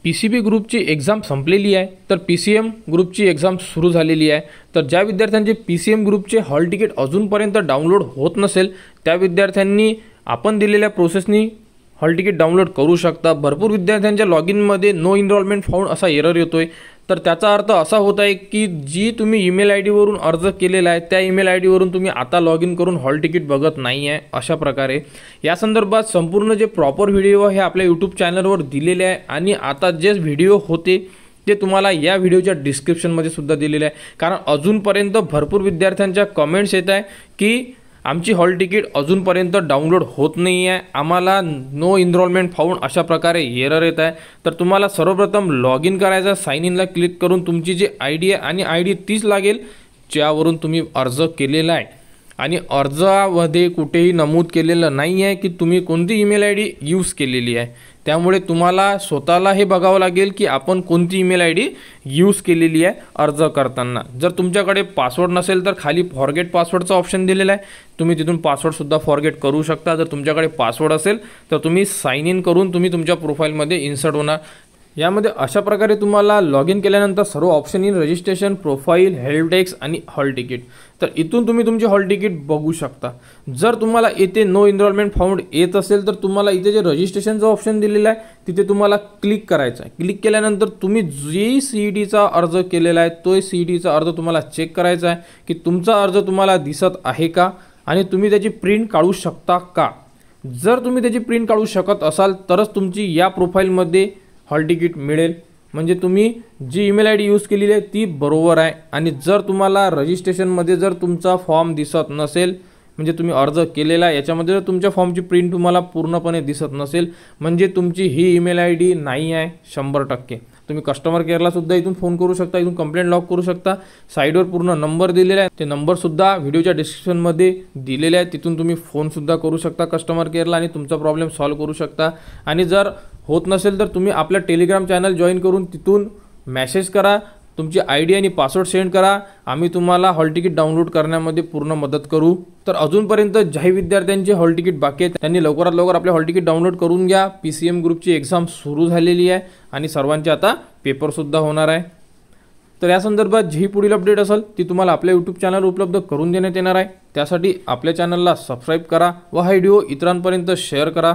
PCB ग्रुपची exam संपलेली आहे, तर PCM ग्रुपची एक्झाम सुरू झालेली आहे। तर ज्या विद्यार्थ्यांचे PCM ग्रुपचे हॉल तिकीट अजूनपर्यंत डाउनलोड होत नसेल त्या विद्यार्थ्यांनी आपण दिलेल्या प्रोसेसनी हॉल तिकीट डाउनलोड करू शकता। भरपूर विद्यार्थ्यांच्या लॉगिनमध्ये नो इनरोलमेंट फाउंड असा एरर येतोय। तर त्याचा अर्थ असा होत आहे की जी तुम्ही ईमेल आयडी वरून अर्ज केलेला आहे त्या ईमेल आयडी वरून तुम्ही आता लॉग इन करून हॉल तिकीट बघत नाही आहे। अशा प्रकारे या संदर्भात संपूर्ण जे प्रॉपर व्हिडिओ हे आपल्या YouTube चॅनलवर दिलेले आहे आणि आता जे व्हिडिओ होते ते तुम्हाला या व्हिडिओच्या डिस्क्रिप्शनमध्ये सुद्धा दिलेले आहे। कारण अजूनपर्यंत भरपूर विद्यार्थ्यांच्या कमेंट्स येत आहे की आमची हॉल तिकीट अजूनपर्यंत डाउनलोड होत नाही आहे, आम्हाला नो इनरोलमेंट फाउंड अशा प्रकारे एरर येत आहे। तर तुम्हाला सर्वप्रथम लॉग इन करायचं, साइन इनला क्लिक करून तुमची जी आयडी आहे आणि आयडी तीच लागेल ज्यावरून तुम्ही अर्ज केलेला आहे आणि अर्जामध्ये कुठेही नमूद केलेलं नाही आहे की तुम्ही कोणती ईमेल आयडी यूज केलेली आहे। त्यामुळे तुम्हाला स्वतःला हे बघावं लागेल की आपण कोणती ईमेल आयडी यूज केलेली आहे अर्ज करताना। जर तुमच्याकडे पासवर्ड नसेल तर खाली फॉरगेट पासवर्डचा ऑप्शन दिलेला आहे, तुम्ही तिथून पासवर्ड सुद्धा फॉरगेट करू शकता। जर तुमच्याकडे पासवर्ड असेल तर तुम्ही साइन इन करून तुम्ही तुमच्या प्रोफाइलमध्ये इन्सर्ट होणार। यामध्ये अशा प्रकारे तुम्हाला लॉग इन केल्यानंतर सर्व option in registration, profile, help desk आणि हॉल तिकीट, तर इथून तुम्ही तुमचे हॉल तिकीट बघू शकता। जर तुम्हाला इथे नो इनरोलमेंट फाउंड येत असेल तर तुम्हाला इथे जे रजिस्ट्रेशनचा ऑप्शन दिलेला आहे तिथे तुम्हाला क्लिक करायचं आहे। क्लिक केल्यानंतर तुम्ही जी CETचा अर्ज केलेला आहे तो CETचा अर्ज तुम्हाला चेक करायचा आहे की तुमचा अर्ज तुम्हाला दिसत आहे का आणि तुम्ही त्याची प्रिंट काढू शकता का। जर तुम्ही त्याची प्रिंट काढू शकत असाल तरच तुमची या प्रोफाइलमध्ये हॉल तिकीट मिळेल, म्हणजे तुम्ही जी ईमेल आयडी यूज केलेली आहे ती बरोबर आहे। आणि जर तुम्हाला रजिस्ट्रेशनमध्ये जर तुमचा फॉर्म दिसत नसेल, म्हणजे तुम्ही अर्ज केलेला आहे याच्यामध्ये जर तुमच्या फॉर्मची प्रिंट तुम्हाला पूर्णपणे दिसत नसेल म्हणजे तुमची ही ईमेल आयडी नाही आहे 100%। तुम्ही कस्टमर केअरला सुद्धा इथून फोन करू शकता, इथून कंप्लेंट लॉग करू शकता। साईडवर पूर्ण नंबर दिलेला आहे, ते नंबर सुद्धा व्हिडिओच्या डिस्क्रिप्शनमध्ये दिलेले आहे, तिथून तुम्ही फोन सुद्धा करू शकता कस्टमर केअरला आणि तुमचा प्रॉब्लेम सॉल्व्ह करू शकता। आणि जर होत नसेल तर तुम्ही आपला टेलिग्राम चॅनल जॉईन करून तिथून मेसेज करा, तुमची आयडी आणि पासवर्ड सेंड करा, आम्ही तुम्हाला हॉल तिकीट डाउनलोड करण्यामध्ये पूर्ण मदत करू। तर अजूनपर्यंत ज्याही विद्यार्थ्यांचे हॉल तिकीट बाकी आहेत त्यांनी लवकरात लवकर आपले हॉल तिकीट डाउनलोड करून घ्या। PCM ग्रुपची एक्झाम सुरू झालेली आहे आणि सर्वांचे आता पेपर सुद्धा होणार आहे। तर या संदर्भात जी पुढील अपडेट असेल ती तुम्हाला आपल्या YouTube चॅनल उपलब्ध करून देण्यात येणार आहे। त्यासाठी आपल्या चॅनलला सबस्क्राइब करा व हा व्हिडिओ इतरांपर्यंत शेअर करा।